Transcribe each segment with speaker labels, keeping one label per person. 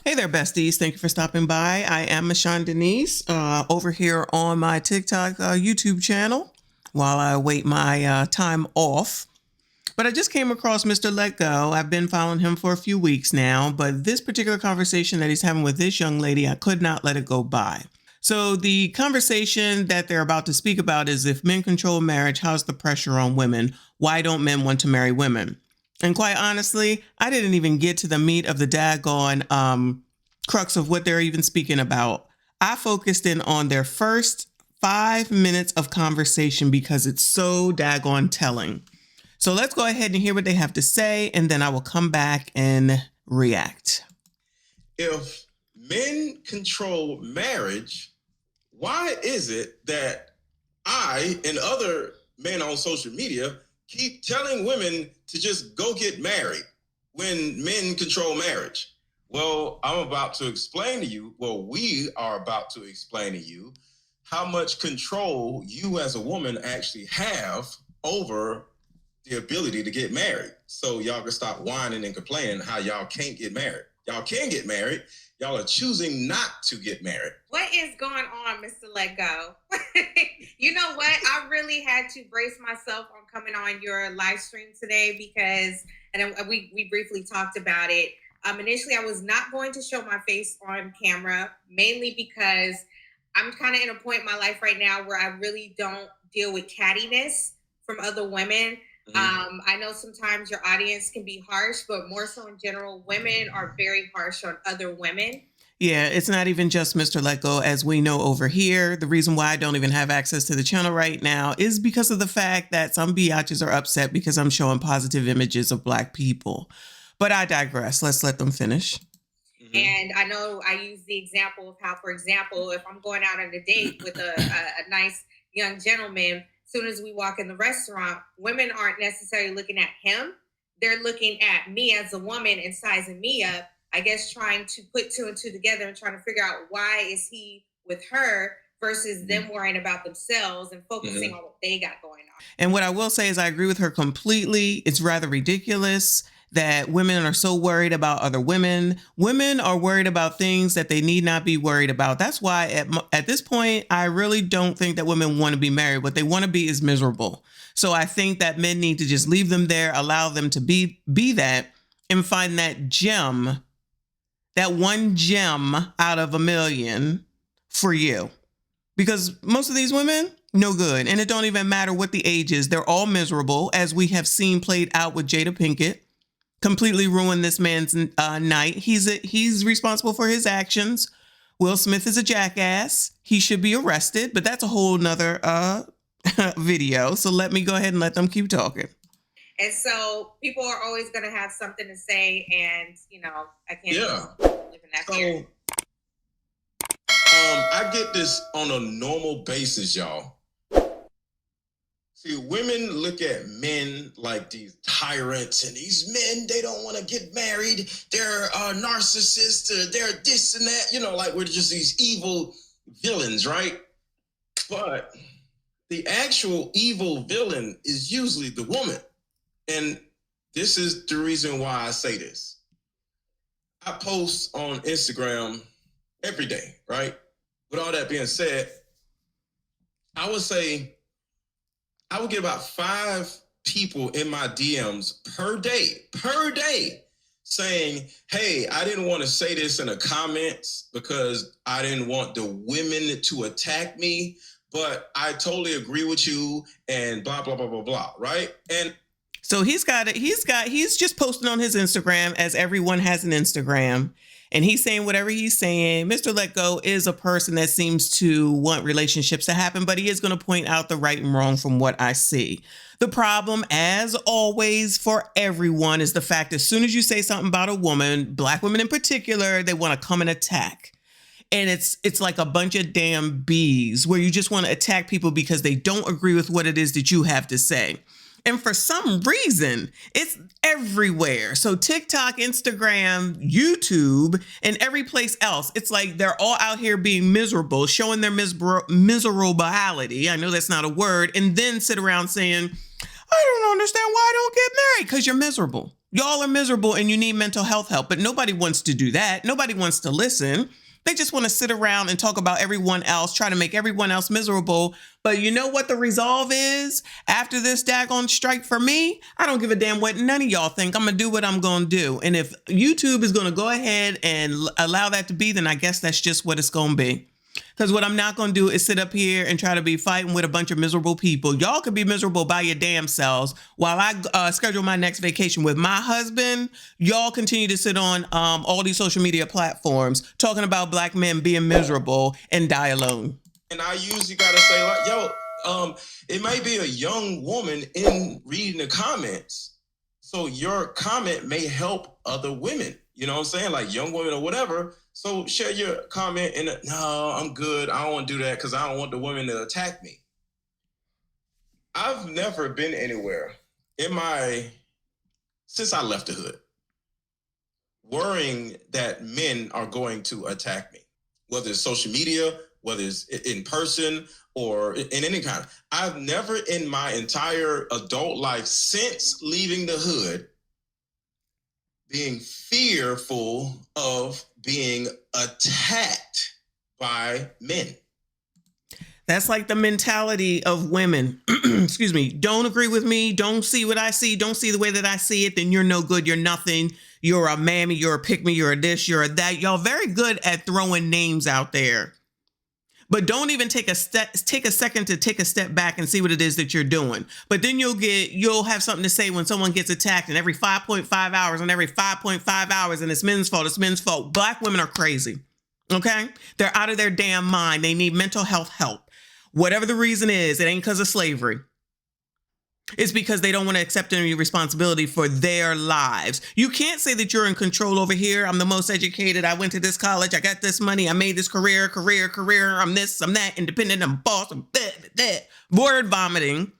Speaker 1: Hey there, besties. Thank you for stopping by. I am MICHONDENYSE over here on my TikTok YouTube channel while I await my time off. But I just came across Mr. Let Go. I've been following him for a few weeks now, but this particular conversation that he's having with this young lady, I could not let it go by. So the conversation that they're about to speak about is if men control marriage, how's the pressure on women? Why don't men want to marry women? And quite honestly, I didn't even get to the meat of the daggone crux of what they're even speaking about. I focused in on their first 5 minutes of conversation because it's so daggone telling. So let's go ahead and hear what they have to say, and then I will come back and react.
Speaker 2: If men control marriage, why is it that I and other men on social media keep telling women to just go get married when men control marriage? Well, I'm about to explain to you, we are about to explain to you how much control you as a woman actually have over the ability to get married. So y'all can stop whining and complaining how y'all can't get married. Y'all can get married. Y'all are choosing not to get married.
Speaker 3: What is going on, Mr. Let Go? You know what? I really had to brace myself on coming on your live stream today because, and we briefly talked about it. Initially, I was not going to show my face on camera, mainly because I'm kind of in a point in my life right now where I really don't deal with cattiness from other women. Mm-hmm. I know sometimes your audience can be harsh, but more so in general, women are very harsh on other women.
Speaker 1: Yeah, it's not even just Mr. Let Go, as we know over here. The reason why I don't even have access to the channel right now is because of the fact that some biatches are upset because I'm showing positive images of Black people. But I digress. Let's let them finish.
Speaker 3: Mm-hmm. And I know I use the example of how, for example, if I'm going out on a date with a nice young gentleman, as soon as we walk in the restaurant, women aren't necessarily looking at him. They're looking at me as a woman and sizing me up, I guess, trying to put two and two together and trying to figure out why is he with her versus them worrying about themselves and focusing on what they got going on.
Speaker 1: And what I will say is I agree with her completely. It's rather ridiculous that women are so worried about other women. Women are worried about things that they need not be worried about. That's why at this point, I really don't think that women want to be married. What they want to be is miserable. So I think that men need to just leave them there, allow them to be that, and find that gem, that one gem out of a million for you. Because most of these women, no good. And it don't even matter what the age is. They're all miserable, as we have seen played out with Jada Pinkett. Completely ruined this man's night. He's responsible for his actions. Will Smith is a jackass. He should be arrested, but that's a whole nother video. So let me go ahead and let them keep talking.
Speaker 3: And so people are always going to have something to say, and I can't live in that fear.
Speaker 2: I get this on a normal basis, y'all. See, women look at men like these tyrants, and these men, they don't want to get married. They're narcissists. They're this and that. Like we're just these evil villains, right? But the actual evil villain is usually the woman. And this is the reason why I say this. I post on Instagram every day, right? With all that being said, I would say I would get about 5 people in my DMs per day saying, hey, I didn't want to say this in the comments because I didn't want the women to attack me, but I totally agree with you and blah, blah, blah, blah, blah, right? And
Speaker 1: so he's just posting on his Instagram, as everyone has an Instagram, and he's saying whatever he's saying. Mr. Let Go is a person that seems to want relationships to happen, but he is going to point out the right and wrong from what I see. The problem, as always, for everyone is the fact as soon as you say something about a woman, Black women in particular, they want to come and attack. And it's like a bunch of damn bees where you just want to attack people because they don't agree with what it is that you have to say. And for some reason, it's everywhere. So TikTok, Instagram, YouTube, and every place else. It's like they're all out here being miserable, showing their miserability. I know that's not a word. And then sit around saying, I don't understand why I don't get married, because you're miserable. Y'all are miserable and you need mental health help, but nobody wants to do that. Nobody wants to listen. They just want to sit around and talk about everyone else, try to make everyone else miserable. But you know what the resolve is? After this daggone strike for me, I don't give a damn what none of y'all think. I'm going to do what I'm going to do. And if YouTube is going to go ahead and allow that to be, then I guess that's just what it's going to be. Because what I'm not going to do is sit up here and try to be fighting with a bunch of miserable people. Y'all could be miserable by your damn selves while I schedule my next vacation with my husband. Y'all continue to sit on all these social media platforms talking about black men being miserable and die alone.
Speaker 2: And I usually got to say, like, yo, it might be a young woman in reading the comments. So your comment may help other women. You know what I'm saying? Like young women or whatever. So share your comment and no, I'm good. I don't want to do that because I don't want the women to attack me. I've never been anywhere since I left the hood, worrying that men are going to attack me, whether it's social media, whether it's in person or in any kind. I've never in my entire adult life since leaving the hood being fearful of being attacked by men.
Speaker 1: That's like the mentality of women. Excuse me. Don't agree with me. Don't see what I see. Don't see the way that I see it. Then you're no good. You're nothing. You're a mammy. You're a pick me. You're a this. You're a that. Y'all very good at throwing names out there. But don't even take a second to take a step back and see what it is that you're doing. But then you'll have something to say when someone gets attacked, and every 5.5 hours and every 5.5 hours, and it's men's fault. It's men's fault. Black women are crazy. Okay? They're out of their damn mind. They need mental health help. Whatever the reason is, it ain't because of slavery. It's because they don't want to accept any responsibility for their lives. You can't say that you're in control over here. I'm the most educated. I went to this college. I got this money. I made this career. I'm this, I'm that, independent, I'm boss, I'm that. Word vomiting.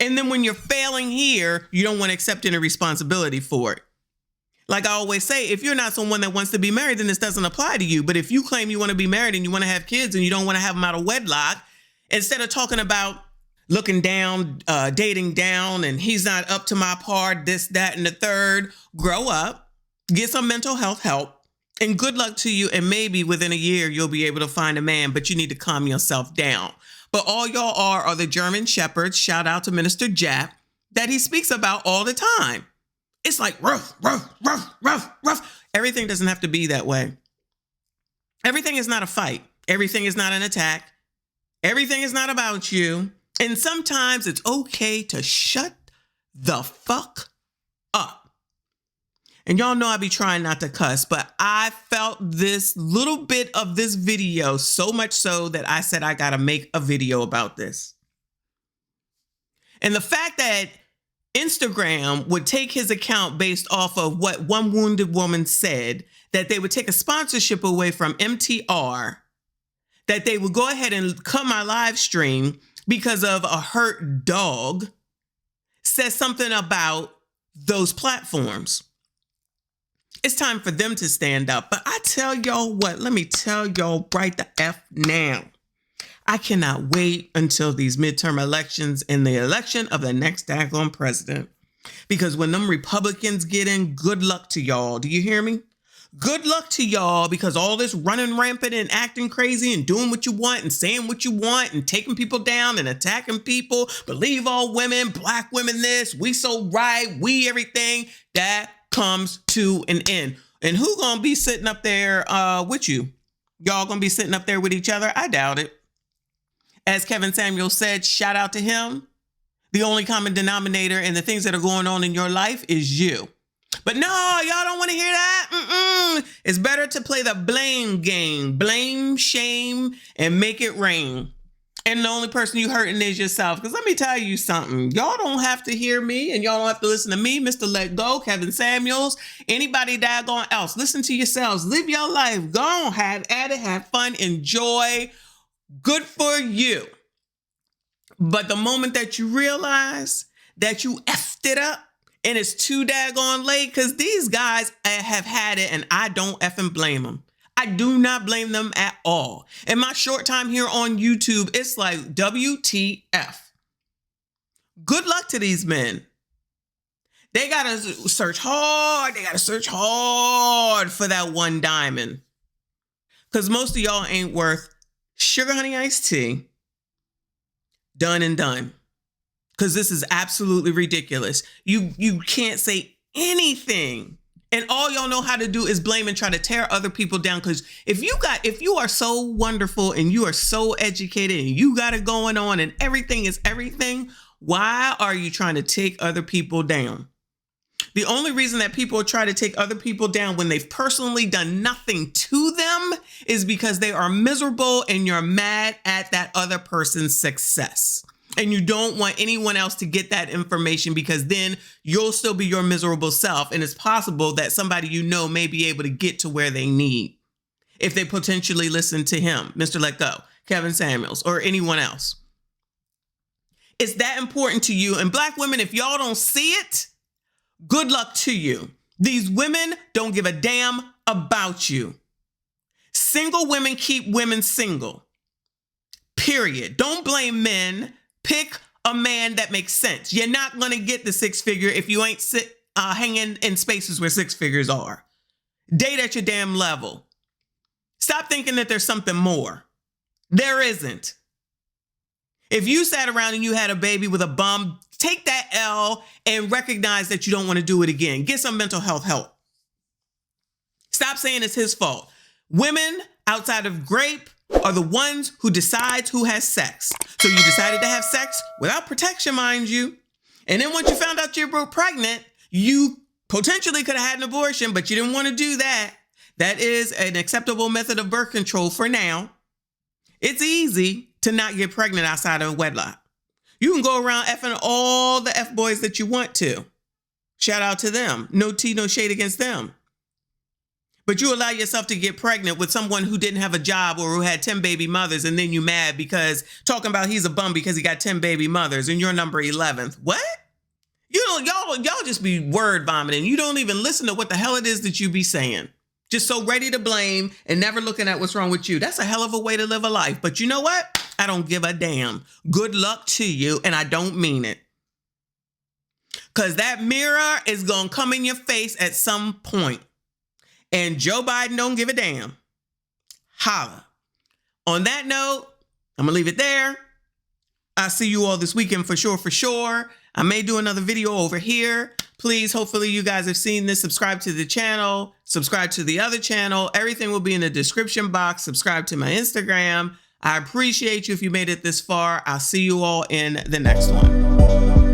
Speaker 1: And then when you're failing here, you don't want to accept any responsibility for it. Like I always say, if you're not someone that wants to be married, then this doesn't apply to you. But if you claim you want to be married and you want to have kids and you don't want to have them out of wedlock, instead of talking about looking down, dating down, and he's not up to my part, this, that, and the third. Grow up, get some mental health help, and good luck to you. And maybe within a year, you'll be able to find a man, but you need to calm yourself down. But all y'all are the German shepherds, shout out to Minister Jap, that he speaks about all the time. It's like rough. Everything doesn't have to be that way. Everything is not a fight. Everything is not an attack. Everything is not about you. And sometimes it's okay to shut the fuck up. And y'all know I be trying not to cuss, but I felt this little bit of this video so much so that I said I gotta make a video about this. And the fact that Instagram would take his account based off of what one wounded woman said, that they would take a sponsorship away from MTR, that they would go ahead and cut my live stream because of a hurt dog, says something about those platforms. It's time for them to stand up. But I tell y'all what, let me tell y'all right the F now. I cannot wait until these midterm elections and the election of the next daggone president. Because when them Republicans get in, good luck to y'all. Do you hear me? Good luck to y'all, because all this running rampant and acting crazy and doing what you want and saying what you want and taking people down and attacking people, believe all women, black women this, we so right, we everything, that comes to an end. And who gonna be sitting up there with you? Y'all gonna be sitting up there with each other? I doubt it. As Kevin Samuel said, shout out to him. The only common denominator in the things that are going on in your life is you. But no, y'all don't want to hear that. It's better to play the blame game. Blame, shame, and make it rain. And the only person you hurting is yourself. Because let me tell you something. Y'all don't have to hear me, and y'all don't have to listen to me, Mr. Let Go, Kevin Samuels, anybody daggone else. Listen to yourselves. Live your life. Go on, have at it, have fun, enjoy. Good for you. But the moment that you realize that you effed it up, and it's too daggone late, because these guys have had it, and I don't effing blame them. I do not blame them at all. In my short time here on YouTube, it's like WTF. Good luck to these men They got to search hard. They got to search hard for that one diamond. Because most of y'all ain't worth sugar honey iced tea. Done and done. Because this is absolutely ridiculous. You can't say anything. And all y'all know how to do is blame and try to tear other people down. Because if you are so wonderful and you are so educated and you got it going on and everything is everything, why are you trying to take other people down? The only reason that people try to take other people down when they've personally done nothing to them is because they are miserable and you're mad at that other person's success. And you don't want anyone else to get that information because then you'll still be your miserable self. And it's possible that somebody you know may be able to get to where they need if they potentially listen to him, Mr. Let Go, Kevin Samuels, or anyone else. It's that important to you. And Black women, if y'all don't see it, good luck to you. These women don't give a damn about you. Single women keep women single. Period. Don't blame men. Pick a man that makes sense. You're not going to get the six figure if you ain't hanging in spaces where six figures are. Date at your damn level. Stop thinking that there's something more. There isn't. If you sat around and you had a baby with a bum, take that L and recognize that you don't want to do it again. Get some mental health help. Stop saying it's his fault. Women outside of Grape are the ones who decide who has sex. So you decided to have sex without protection, mind you. And then once you found out you were pregnant, you potentially could have had an abortion, but you didn't want to do that. That is an acceptable method of birth control for now. It's easy to not get pregnant outside of wedlock. You can go around effing all the F boys that you want to. Shout out to them. No tea, no shade against them. But you allow yourself to get pregnant with someone who didn't have a job or who had 10 baby mothers, and then you mad because talking about he's a bum because he got 10 baby mothers and you're number 11th. What? Y'all just be word vomiting. You don't even listen to what the hell it is that you be saying. Just so ready to blame and never looking at what's wrong with you. That's a hell of a way to live a life. But you know what? I don't give a damn. Good luck to you, and I don't mean it. Because that mirror is going to come in your face at some point. And Joe Biden don't give a damn. Holla. On that note, I'm going to leave it there. I'll see you all this weekend for sure. I may do another video over here. Please, hopefully you guys have seen this. Subscribe to the channel. Subscribe to the other channel. Everything will be in the description box. Subscribe to my Instagram. I appreciate you if you made it this far. I'll see you all in the next one.